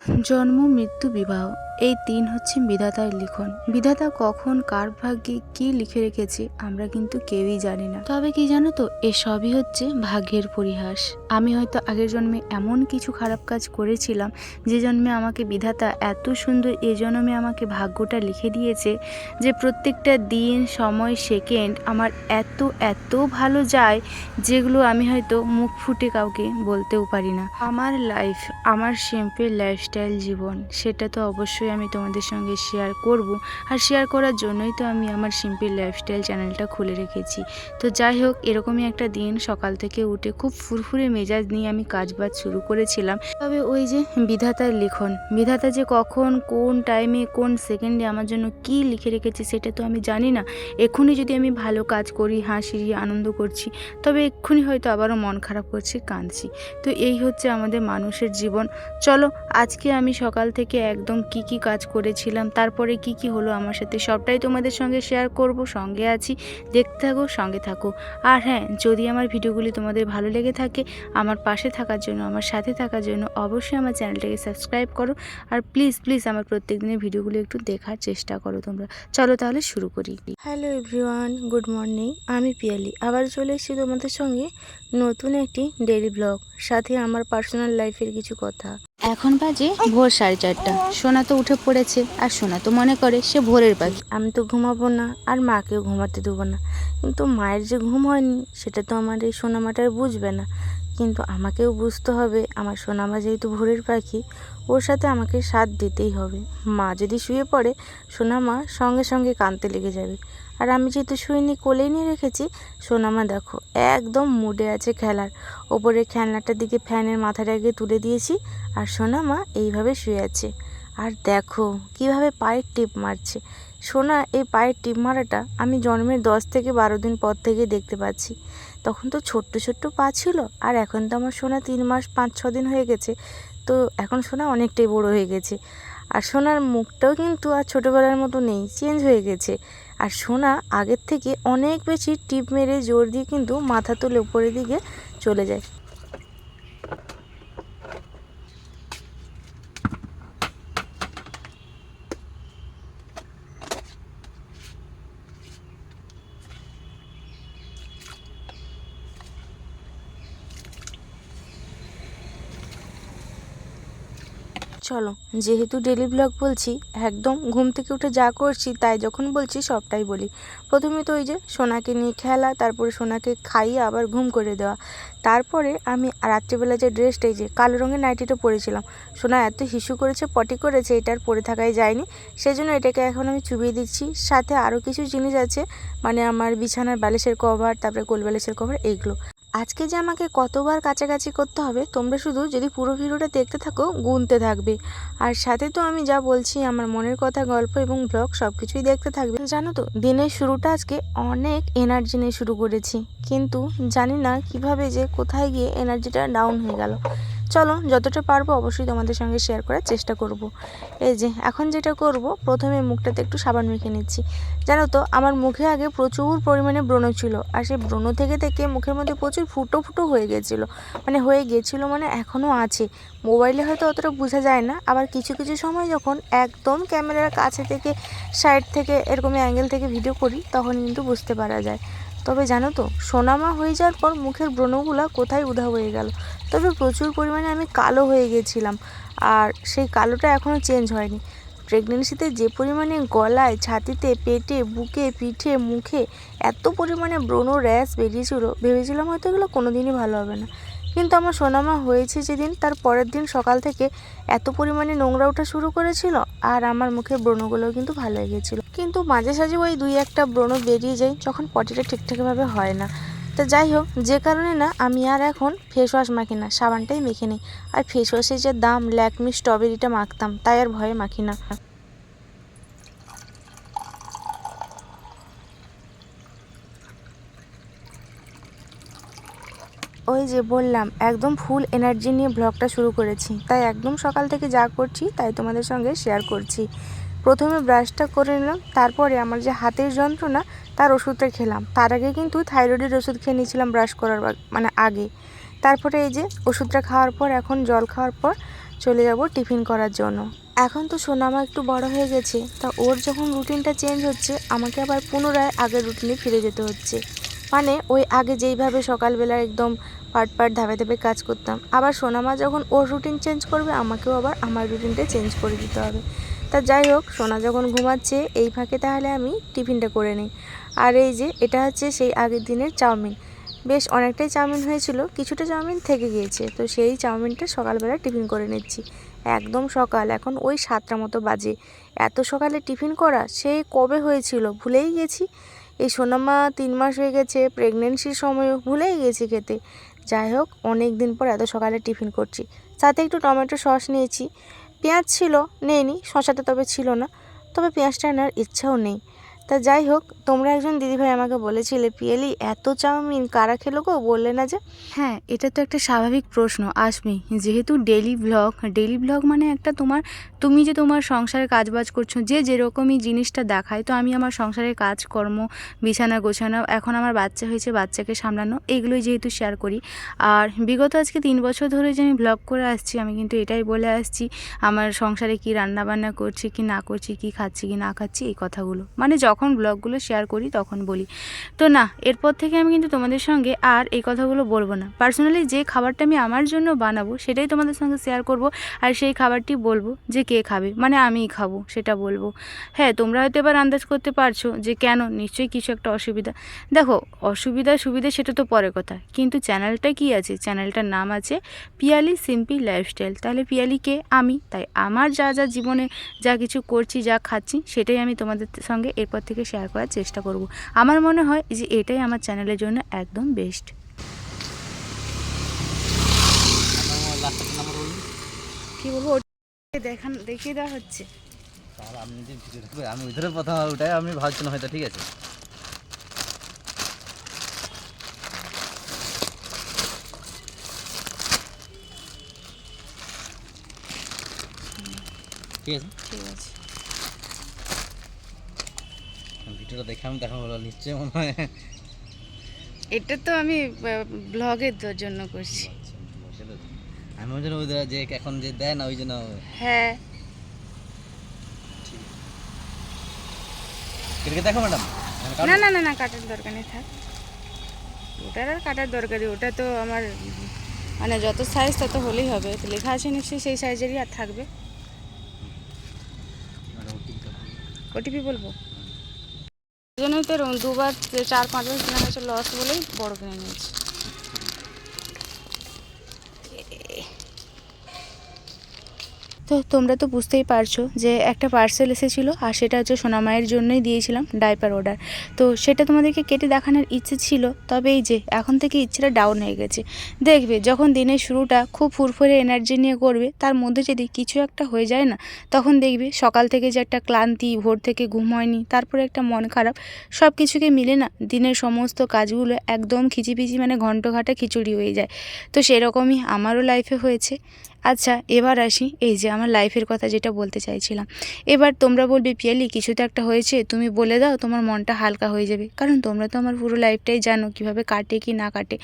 জন্ম, মৃত্যু, বিবাহ এই ৩ হচ্ছে বিধাতার লিখন। বিধাতা কখন কার ভাগ্যে কি লিখে রেখেছে আমরা কিন্তু কেউই জানি না। তবে কি জানো তো, এসবই হচ্ছে ভাগ্যের পরিহাস। আমি হয়তো আগের জন্মে এমন কিছু খারাপ কাজ করেছিলাম যে জন্মে আমাকে বিধাতা এত সুন্দর এ জন্মে আমাকে ভাগ্যটা লিখে দিয়েছে যে প্রত্যেকটা দিন, সময়, সেকেন্ড আমার এত এত ভালো যায় যেগুলো আমি হয়তো মুখ ফুটে কাউকে বলতেও পারি না। আমার লাইফ, আমার সিম্পল লাইফস্টাইল জীবন, সেটা তো অবশ্যই আমি তোমাদের সঙ্গে শেয়ার করব। আর শেয়ার করার জন্যই তো আমি আমার সিম্পল লাইফস্টাইল চ্যানেলটা খুলে রেখেছি। তো যাই হোক, এরকমই একটা দিন সকাল থেকে উঠে খুব ফুরফুরে মেজাজ নিয়ে আমি কাজবাজ শুরু করেছিলাম। তবে ওই যে বিধাতার লিখন, বিধাতা যে কখন কোন টাইমে কোন সেকেন্ডে আমার জন্য কি লিখে রেখেছে সেটা তো আমি জানি না। এক্ষুনি যদি আমি ভালো কাজ করি, হাসি আনন্দ করছি, তবে এক্ষুনি হয়তো আবারও মন খারাপ করছি, কাঁদছি। তো এই হচ্ছে আমাদের মানুষের জীবন। চলো, আজকে আমি সকাল থেকে একদম কি কি কাজ করেছিলাম, তারপরে কি কি হলো আমার সাথে, সবটাই তোমাদের সঙ্গে শেয়ার করব। সঙ্গে আছি, দেখতে থাকো, সঙ্গে থাকো। আর হ্যাঁ, যদি আমার ভিডিওগুলি তোমাদের ভালো লেগে থাকে, আমার পাশে থাকার জন্য, আমার সাথে থাকার জন্য অবশ্যই আমার চ্যানেলটাকে সাবস্ক্রাইব করো। আর প্লিজ প্লিজ আমার প্রত্যেক দিনের ভিডিওগুলো একটু দেখার চেষ্টা করো তোমরা। চলো তাহলে শুরু করি। Hello everyone, good morning. আমি পিয়ালি আবার চলে এসেছি তোমাদের সঙ্গে নতুন একটি ডেইলি ব্লগ, সাথে আমার পার্সোনাল লাইফের কিছু কথা। এখন বাজে ভোর 4:30। সোনা তো উঠে পড়েছে, আর সোনা তো মনে করে সে ভোরের পাখি। আমি তো ঘুমাবো না, আর মাকেও ঘুমাতে দেবো না। কিন্তু মায়ের যে ঘুম হয়নি সেটা তো আমার এই সোনামাটার বুঝবে না, কিন্তু আমাকেও বুঝতে হবে। আমার সোনামা যেহেতু ভোরের পাখি, ওর সাথে আমাকে সাথ দিতেই হবে। মা যদি শুয়ে পড়ে, সোনামা সঙ্গে সঙ্গে কাঁদতে লেগে যাবে। আর আমি যেহেতু শুইনি, কোলেই নিয়ে রেখেছি, সোনামা দেখো একদম মুডে আছে খেলার। ওপরে খেলনাটার দিকে ফ্যানের মাথাটাকে তুলে দিয়েছি, আর সোনামা এইভাবে শুয়ে আছে। আর দেখো কিভাবে পায়ের টিপ মারছে। সোনা এই পায়ের টিপ মারাটা আমি জন্মের 10 থেকে 12 দিন পর থেকে দেখতে পাচ্ছি। তখন তো ছোট্ট ছোট্ট পা ছিল, আর এখন তো আমার সোনা 3 মাস 5-6 দিন হয়ে গেছে। তো এখন সোনা অনেকটাই বড় হয়ে গেছে। আর সোনার মুখটাও কিন্তু আর ছোটোবেলার মতো নেই, চেঞ্জ হয়ে গেছে। আর সোনা আগের থেকে অনেক বেশি টিপ মেরে জোর দিয়ে কিন্তু মাথা তুলে উপরের দিকে চলে যায়। চলো, যেহেতু ডেলি ব্লগ বলছি, একদম ঘুম থেকে উঠে যা করছি তাই যখন বলছি সবটাই বলি। প্রথমে তো ওই যে সোনাকে নিয়ে খেলা, তারপরে সোনাকে খাইয়ে আবার ঘুম করে দেওয়া। তারপরে আমি রাত্রিবেলা যে ড্রেসটা, এই যে কালো রঙের নাইটিটা পরেছিলাম, সোনা এত হিসু করেছে, পটি করেছে, এটার পরে থাকাই যায়নি, সেজন্য এটাকে এখন আমি চুবিয়ে দিচ্ছি। সাথে আরও কিছু জিনিস আছে, মানে আমার বিছানার বালিশের কভার, তারপরে কোল বালিশের কভার, এইগুলো। আজকে যে আমাকে কতবার কাছাকাছি করতে হবে, তোমরা শুধু যদি পুরো ভিডিওটা দেখতে থাকো গুনতে থাকবে। আর সাথে তো আমি যা বলছি আমার মনের কথা, গল্প এবং ব্লগ সব কিছুই দেখতে থাকবে। জানো তো, দিনের শুরুটা আজকে অনেক এনার্জি নিয়ে শুরু করেছি, কিন্তু জানি না কিভাবে যে কোথায় গিয়ে এনার্জিটা ডাউন হয়ে গেল। চলো, যতটা পারবো অবশ্যই তোমাদের সঙ্গে শেয়ার করার চেষ্টা করব। এই যে এখন যেটা করব, প্রথমে মুখটাতে একটু সাবান মেখে নিচ্ছি। জানো তো, আমার মুখে আগে প্রচুর পরিমাণে ব্রণ ছিল, আর সেই ব্রণ থেকে থেকে মুখের মধ্যে প্রচুর ফুটো ফুটো হয়ে গেছিলো। মানে এখনও আছে। মোবাইলে হয়তো অতটা বোঝা যায় না, আবার কিছু কিছু সময় যখন একদম ক্যামেরার কাছে থেকে, সাইড থেকে, এরকম অ্যাঙ্গেল থেকে ভিডিও করি, তখন কিন্তু বুঝতে পারা যায়। তবে জানো তো, সোনামা হয়ে যাওয়ার পর মুখের ব্রণগুলো কোথায় উধাও হয়ে গেল। তবে প্রচুর পরিমাণে আমি কালো হয়ে গেছিলাম, আর সেই কালোটা এখনও চেঞ্জ হয়নি। প্রেগনেন্সিতে যে পরিমাণে গলায়, ছাতিতে, পেটে, বুকে, পিঠে, মুখে এত পরিমাণে ব্রণ, র্যাশ বেরিয়েছিল, ভেবেছিলাম হয়তো এগুলো কোনো দিনই ভালো হবে না। কিন্তু আমার সোনামা হয়েছে যেদিন, তার পরের দিন সকাল থেকে এত পরিমাণে নোংরা ওঠা শুরু করেছিল, আর আমার মুখে ব্রণগুলোও কিন্তু ভালো হয়ে গেছিলো। কিন্তু মাঝে সাঝে ওই 2-1টা ব্রণ বেরিয়ে যায় যখন পটিটা ঠিকঠাকভাবে হয় না। তো যাই হোক, যে কারণে না আমি আর এখন ফেস ওয়াশ মাখি না, সাবানটাই মেখে নিই। আর ফেস ওয়াশের যে দাম, ল্যাকমি স্ট্রবেরিটা মাখতাম, তাই আর ভয়ে মাখি না। ওই যে বললাম, একদম ফুল এনার্জি নিয়ে ব্লগটা শুরু করেছি, তাই একদম সকাল থেকে যা করছি তাই তোমাদের সঙ্গে শেয়ার করছি। প্রথমে ব্রাশটা করে নিলাম, তারপরে আমার যে হাতের যন্ত্রণা তার ওষুধটা খেলাম। তার আগে কিন্তু থাইরয়েডের ওষুধ খেয়ে নিয়েছিলাম ব্রাশ করার আগে। তারপরে এই যে ওষুধটা খাওয়ার পর, এখন জল খাওয়ার পর চলে যাব টিফিন করার জন্য। এখন তো সোনামা একটু বড় হয়ে গেছে, তা ওর যখন রুটিনটা চেঞ্জ হচ্ছে আমাকে আবার পুনরায় আগের রুটিনে ফিরে যেতে হচ্ছে। মানে ওই আগে যেইভাবে সকালবেলা একদম পাট ধাপে ধাপে কাজ করতাম, আবার সোনামা যখন ওর রুটিন চেঞ্জ করবে আমাকেও আবার আমার রুটিনটা চেঞ্জ করে দিতে হবে। তা যাই হোক, সোনা যখন ঘুমাচ্ছে এই ফাঁকে তাহলে আমি টিফিনটা করে নিই। আর এই যে এটা হচ্ছে সেই আগের দিনের চাউমিন, বেশ অনেকটাই চাউমিন হয়েছিল, কিছুটা চাউমিন থেকে গিয়েছে, তো সেই চাউমিনটা সকালবেলা টিফিন করে নিচ্ছি। একদম সকাল, এখন ওই 7টা মতো বাজে। এত সকালে টিফিন করা সেই কবে হয়েছিল ভুলেই গেছি। এই সোনামা 3 মাস হয়ে গেছে, প্রেগনেন্সির সময়ও ভুলেই গেছি খেতে। যাই হোক, অনেক দিন পর এত সকালে টিফিন করছি। সাথে একটু টমেটো সস নিয়েছি, পেঁয়াজ ছিল নেইনি, শসাটা তবে ছিল না, তবে পেঁয়াজটা আনার ইচ্ছাও নেই। তা যাই হোক, তোমরা একজন দিদিভাই আমাকে বলেছিলে, পিয়েলি এত চাউমিন কারা খেলো গো, বললে না যে? হ্যাঁ, এটা তো একটা স্বাভাবিক প্রশ্ন আসবেই, যেহেতু ডেলি ব্লগ মানে একটা তুমি যে তোমার সংসারে কাজবাজ করছো, যে যেরকমই জিনিসটা দেখায়, তো আমি আমার সংসারের কাজকর্ম, বিছানা গোছানো, এখন আমার বাচ্চা হয়েছে, বাচ্চাকে সামলানো, এগুলোই যেহেতু শেয়ার করি। আর বিগত আজকে 3 বছর ধরে যে আমি ব্লগ করে আসছি, আমি কিন্তু এটাই বলে আসছি আমার সংসারে কি রান্নাবান্না করছি কি না করছি, কি খাচ্ছি কি না খাচ্ছি, এই কথাগুলো মানে যখন ব্লগগুলো শেয়ার করি তখন বলি। তো না, এরপর থেকে আমি কিন্তু তোমাদের সঙ্গে আর এই কথাগুলো বলবো না। পার্সোনালি যে খাবারটা আমি আমার জন্য বানাবো সেটাই তোমাদের সঙ্গে শেয়ার করব, আর সেই খাবারটি বলবো যে কে খাবে, মানে আমিই খাবো সেটা বলবো। হ্যাঁ, তোমরা হয়তো এবার আন্দাজ করতে পারছো যে কেন, নিশ্চয়ই কিছু একটা অসুবিধা। দেখো, অসুবিধা সুবিধা সেটা তো পরে কথা, কিন্তু চ্যানেলটা কি আছে, চ্যানেলটার নাম আছে পিয়ালি সিম্পল লাইফস্টাইল। তাহলে পিয়ালিকে আমি, তাই আমার যা যা জীবনে যা কিছু করছি, যা খাচ্ছি, সেটাই আমি তোমাদের সঙ্গে এরপর থেকে শেয়ার করার চেষ্টা করব। আমার মনে হয় যে এটাই আমার চ্যানেলের জন্য একদম বেস্ট। কি বলবো, দেখিয়ে দেওয়া হচ্ছে। আমি ভিতরে প্রথম ওটাই আমি ভাবছিলাম হয়তো, ঠিক আছে। ঠিক আছে, ঠিক আছে, ভিডিওটা দেখে আমি তখন বলো নিশ্চয়ই মনে হয় এটা তো আমি ব্লগের জন্য করছি। আমি ওই জন্য যে এখন যে দেয় না ওই জন্য। হ্যাঁ, দেখো ম্যাডাম, না না না না, কাটার দরকার নেই, থাক। ওটার আর কাটার দরকারই, ওটা তো আমার মানে যত সাইজ তত হলেই হবে, তো লেখা আছে নিশ্চয়ই সেই সাইজেরই আর থাকবে। ওটিপি বলবো, এই জন্যই তো 2বার 4-5 বার কেনা হয়েছে, লস বলেই বড় কিনে নিয়েছি। তো তোমরা তো বুঝতেই পারছো যে একটা পার্সেল এসেছিলো, আর সেটা হচ্ছে সোনামায়ের জন্যই দিয়েছিলাম ডাইপার অর্ডার। তো সেটা তোমাদেরকে কেটে দেখানোর ইচ্ছে ছিল, তবে এই যে এখন থেকে ইচ্ছেটা ডাউন হয়ে গেছে। দেখবে যখন দিনের শুরুটা খুব ফুরফুরে এনার্জি নিয়ে করবে, তার মধ্যে যদি কিছু একটা হয়ে যায় না, তখন দেখবে সকাল থেকে যে একটা ক্লান্তি, ভোর থেকে ঘুম হয়নি, তারপরে একটা মন খারাপ, সব কিছুকে মিলে না দিনের সমস্ত কাজগুলো একদম খিচিপিচি, মানে ঘন্টঘাটা খিচুড়ি হয়ে যায়। তো সেরকমই আমারও লাইফে হয়েছে। আচ্ছা, এবার আসি এই যে আমার লাইফের কথা যেটা বলতে চাইছিলাম। এবার তোমরা বলবে, পিয়ালি কিছু তো একটা হয়েছে, তুমি বলে দাও, তোমার মনটা হালকা হয়ে যাবে, কারণ তোমরা তো আমার পুরো লাইফটাই জানো কীভাবে কাটে কি না কাটে।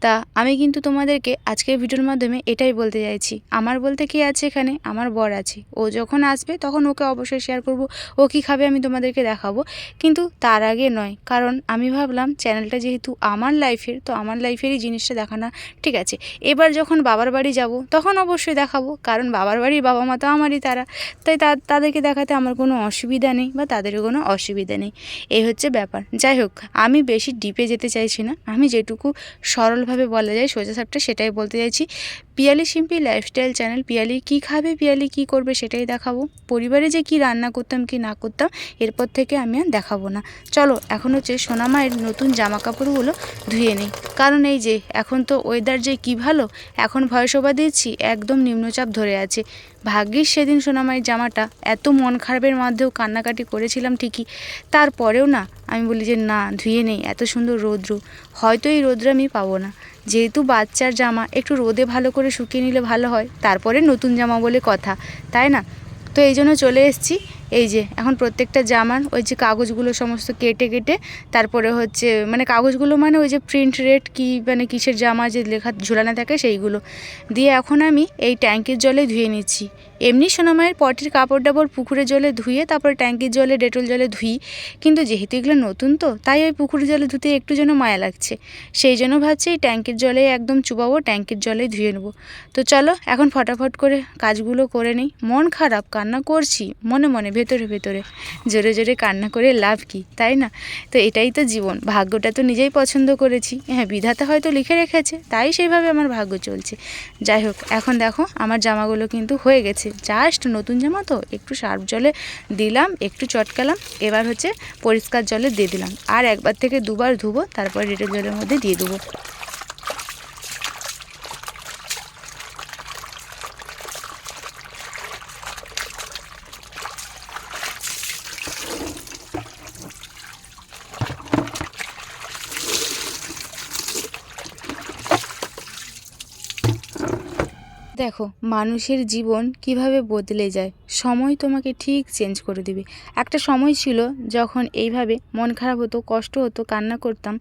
তা আমি কিন্তু তোমাদেরকে আজকের ভিডিওর মাধ্যমে এটাই বলতে চাইছি, আমার বলতে কি আছে, এখানে আমার বর আছে, ও যখন আসবে তখন ওকে অবশ্যই শেয়ার করব, ও কী খাবে আমি তোমাদেরকে দেখাবো, কিন্তু তার আগে নয়, কারণ আমি ভাবলাম চ্যানেলটা যেহেতু আমার লাইফের, তো আমার লাইফেরই জিনিসটা দেখানো ঠিক আছে। এবার যখন বাবার বাড়ি যাব তখন অবশ্যই দেখাবো, কারণ বাবার বাড়ির বাবা মা তো আমারই তারা, তাই তাদেরকে দেখাতে আমার কোনো অসুবিধা নেই বা তাদেরও কোনো অসুবিধা নেই, এই হচ্ছে ব্যাপার। যাই হোক, আমি বেশি ডিপে যেতে চাইছি না, আমি যেটুকু সরলভাবে বলা যায় সোজাসাপটা সেটাই বলতে চাইছি। Piyali simple lifestyle channel, Piyali কী খাবে, পিয়ালি কী করবে সেটাই দেখাবো। পরিবারে যে কি রান্না করতাম কি না করতাম এরপর থেকে আমি আর দেখাবো না। চলো এখন হচ্ছে সোনামায়ের নতুন জামা কাপড়গুলো ধুয়ে নিই, কারণ এই যে এখন তো ওয়েদার যে কী ভালো, এখন ভয়েস ওভার দিচ্ছি একদম নিম্নচাপ ধরে আছে। ভাগ্যিস সেদিন সোনামায়ের জামাটা এত মন খারাপের মধ্যেও কান্নাকাটি করেছিলাম ঠিকই, তারপরেও না আমি বলি যে না, ধুয়ে নেই, এত সুন্দর রৌদ্র, হয়তো এই রৌদ্র আমি পাবো না, যেহেতু বাচ্চার জামা একটু রোদে ভালো করে শুকিয়ে নিলে ভালো হয়, তারপরে নতুন জামা বলে কথা, তাই না? তো এই জন্য চলে এসেছি এই যে এখন প্রত্যেকটা জামার ওই যে কাগজগুলো সমস্ত কেটে কেটে তারপরে হচ্ছে মানে কাগজগুলো মানে ওই যে প্রিন্ট রেট কি মানে কিসের জামা যে লেখা ঝুলানো থাকে সেইগুলো দিয়ে এখন আমি এই ট্যাঙ্কির জলে ধুয়ে নিচ্ছি। এমনি সোনামায়ের পটির কাপড় ডাপড় পুকুরের জলে ধুয়ে তারপরে ট্যাঙ্কির জলে ডেটল জলে ধুই, কিন্তু যেহেতু এগুলো নতুন তো তাই ওই পুকুরের জলে ধুতে একটু যেন মায়া লাগছে, সেই জন্য ভাবছি এই ট্যাঙ্কির জলে একদম চুবাবো, ট্যাঙ্কির জলে ধুয়ে নেবো। তো চলো এখন ফটাফট করে কাজগুলো করে নিই। মন খারাপ, কান্না করছি মনে মনে ভেতরে ভেতরে, জোরে জোরে কান্না করে লাভ কি, তাই না? তো এটাই তো জীবন, ভাগ্যটা তো নিজেই পছন্দ করেছি, হ্যাঁ বিধাতা হয়তো লিখে রেখেছে তাই সেইভাবে আমার ভাগ্য চলছে। যাই হোক এখন দেখো আমার জামাগুলো কিন্তু হয়ে গেছে, জাস্ট নতুন জামা তো একটু সার্ফ জলে দিলাম, একটু চটকালাম, এবার হচ্ছে পরিষ্কার জলে দিয়ে দিলাম, আর একবার থেকে দুবার ধুবো, তারপর ডেটল জলের মধ্যে দিয়ে দেবো। দেখো মানুষের জীবন কিভাবে বদলে যায়, সময় তোমাকে ঠিক চেঞ্জ করে দেবে। একটা সময় ছিল যখন এইভাবে মন খারাপ হতো, কষ্ট হতো, কান্না করতাম,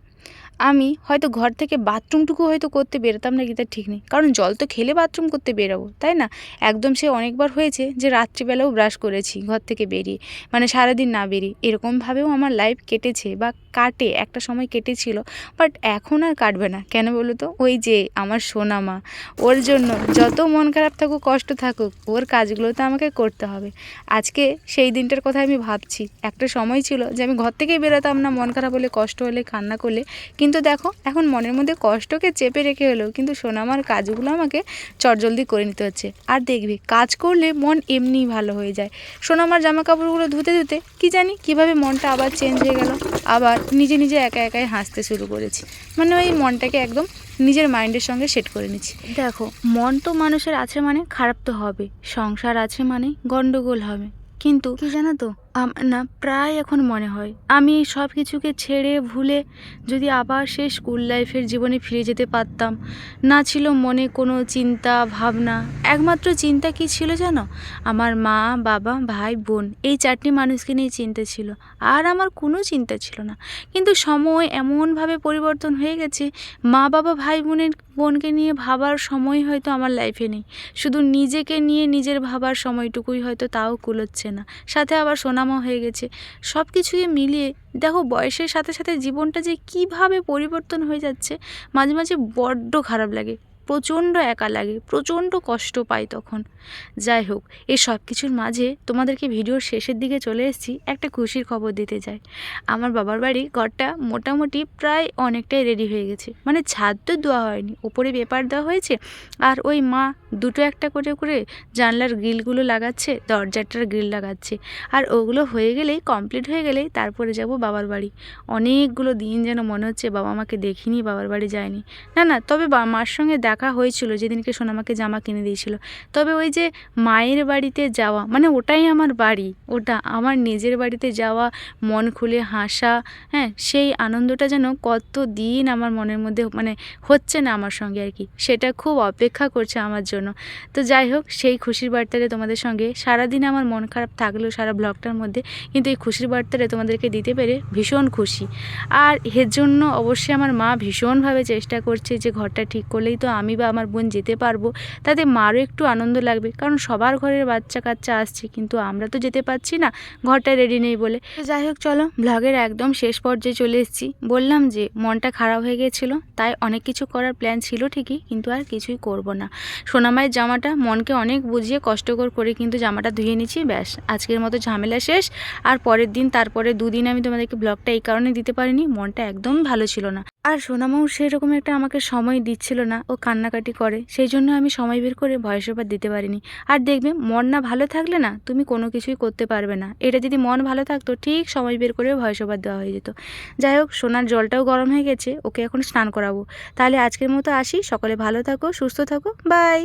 আমি হয়তো ঘর থেকে বাথরুমটুকু হয়তো করতে বেরোতাম না কি তার ঠিক নেই, কারণ জল তো খেলে বাথরুম করতে বেরোবো, তাই না? একদম সে অনেকবার হয়েছে যে রাত্রিবেলাও ব্রাশ করেছি ঘর থেকে বেরিয়ে, মানে সারাদিন না বেরিয়ে, এরকমভাবেও আমার লাইফ কেটেছে বা কাটে, একটা সময় কেটেছিল। বাট এখন আর কাটবে না, কেন বলো তো? ওই যে আমার সোনা মা, ওর জন্য যত মন খারাপ থাকুক কষ্ট থাকুক ওর কাজগুলো তো আমাকে করতে হবে। আজকে সেই দিনটার কথা আমি ভাবছি, একটা সময় ছিল যে আমি ঘর থেকেই বেরোতাম না মন খারাপ হলে, কষ্ট হলে, কান্না করলে, কিন্তু দেখো এখন মনের মধ্যে কষ্টকে চেপে রেখে হলেও কিন্তু সোনামার কাজগুলো আমাকে চটজলদি করে নিতে হচ্ছে। আর দেখবি কাজ করলে মন এমনিই ভালো হয়ে যায়। সোনামার জামা কাপড়গুলো ধুতে ধুতে কি জানি কিভাবে মনটা আবার চেঞ্জ হয়ে গেল, আবার নিজে নিজে একা একাই হাসতে শুরু করেছি, মানে ওই মনটাকে একদম নিজের মাইন্ডের সঙ্গে সেট করে নিচ্ছি। দেখো মন তো মানুষের আছে মানে খারাপ তো হবে, সংসার আছে মানে গন্ডগোল হবে, কিন্তু কি জানো তো আমার না প্রায় এখন মনে হয় আমি সব কিছুকে ছেড়ে ভুলে যদি আবার সেই স্কুল লাইফের জীবনে ফিরে যেতে পারতাম। না ছিল মনে কোনো চিন্তা ভাবনা, একমাত্র চিন্তা কি ছিল জানো? আমার মা বাবা ভাই বোন, এই চারটি মানুষকে নিয়ে চিন্তা ছিল, আর আমার কোনো চিন্তা ছিল না। কিন্তু সময় এমনভাবে পরিবর্তন হয়ে গেছে, মা বাবা ভাই বোনকে নিয়ে ভাবার সময় হয়তো আমার লাইফে নেই, শুধু নিজেকে নিয়ে নিজের ভাবার সময়টুকুই হয়তো তাও কুলোচ্ছে না, সাথে আবার সোনামা হয়ে গেছে। সব কিছুকে মিলিয়ে দেখো বয়সের সাথে সাথে জীবনটা যে কিভাবে পরিবর্তন হয়ে যাচ্ছে, মাঝে মাঝে বড্ড খারাপ লাগে, প্রচণ্ড একা লাগে, প্রচণ্ড কষ্ট পাই তখন। যাই হোক এই সব কিছুর মাঝে তোমাদেরকে ভিডিওর শেষের দিকে চলে এসেছি, একটা খুশির খবর দিতে যাই। আমার বাবার বাড়ি ঘরটা মোটামুটি প্রায় অনেকটাই রেডি হয়ে গেছে, মানে ছাদ তো দেওয়া হয়নি, ওপরে পেপার দেওয়া হয়েছে, আর ওই মা দুটো একটা করে করে জানলার গ্রিলগুলো লাগাচ্ছে, দরজাটার গ্রিল লাগাচ্ছে, আর ওগুলো হয়ে গেলেই কমপ্লিট হয়ে গেলেই তারপরে যাব বাবার বাড়ি। অনেকগুলো দিন যেন মনে হচ্ছে বাবা মাকে দেখিনি, বাবার বাড়ি যায়নি। না না, তবে মার সঙ্গে দেখা হয়েছিল যেদিনকে সোনামাকে জামা কিনে দিয়েছিল, তবে ওই যে মায়ের বাড়িতে যাওয়া মানে ওটাই আমার বাড়ি, ওটা আমার নিজের বাড়িতে যাওয়া, মন খুলে হাসা, হ্যাঁ সেই আনন্দটা যেন কত দিন আমার মনের মধ্যে মানে হচ্ছে না আমার সঙ্গে আর কি, সেটা খুব অপেক্ষা করছে আমার জন্য। তো যাই হোক সেই খুশির বার্তাটা তোমাদের সঙ্গে, সারাদিন আমার মন খারাপ থাকলেও সারা ব্লগটার মধ্যে কিন্তু এই খুশির বার্তাটা তোমাদেরকে দিতে পেরে ভীষণ খুশি। আর এর জন্য অবশ্যই আমার মা ভীষণভাবে চেষ্টা করছে যে ঘরটা ঠিক করলেই তো আমি বা আমার বোন যেতে পারবো, তাতে মারও একটু আনন্দ লাগবে, কারণ সবার ঘরের বাচ্চা কাচ্চা আসছে কিন্তু আমরা তো যেতে পারছি না, ঘরটা রেডি নেই বলে। তো যাই হোক চলো ব্লগের একদম শেষ পর্যায়ে চলে এসেছি। বললাম যে মনটা খারাপ হয়ে গিয়েছিলো, তাই অনেক কিছু করার প্ল্যান ছিল ঠিকই, কিন্তু আর কিছুই করব না। সোনামায়ের জামাটা মনকে অনেক বুঝিয়ে কষ্টকর করে কিন্তু জামাটা ধুয়ে নিচ্ছি, ব্যাস আজকের মতো ঝামেলা শেষ। আর পরের দিন তারপরে দুদিন আমি তোমাদেরকে ব্লগটা এই কারণে দিতে পারিনি, মনটা একদম ভালো ছিল না, আর সোনামাও সেরকম একটা আমাকে সময় দিচ্ছিল না, ও কান্নাকাটি করে, সেই জন্য আমি সময় বের করে ভয়েস ওভার দিতে পারিনি। আর দেখবে মন না ভালো থাকলে না তুমি কোনো কিছুই করতে পারবে না, এটা যদি মন ভালো থাকতো ঠিক সময় বের করে ভয়েস ওভার দেওয়া হয়ে যেত। যাই হোক সোনার জলটাও গরম হয়ে গেছে, ওকে এখন স্নান করাবো। তাহলে আজকের মতো আসি, সকলে ভালো থাকো, সুস্থ থাকো, বাই।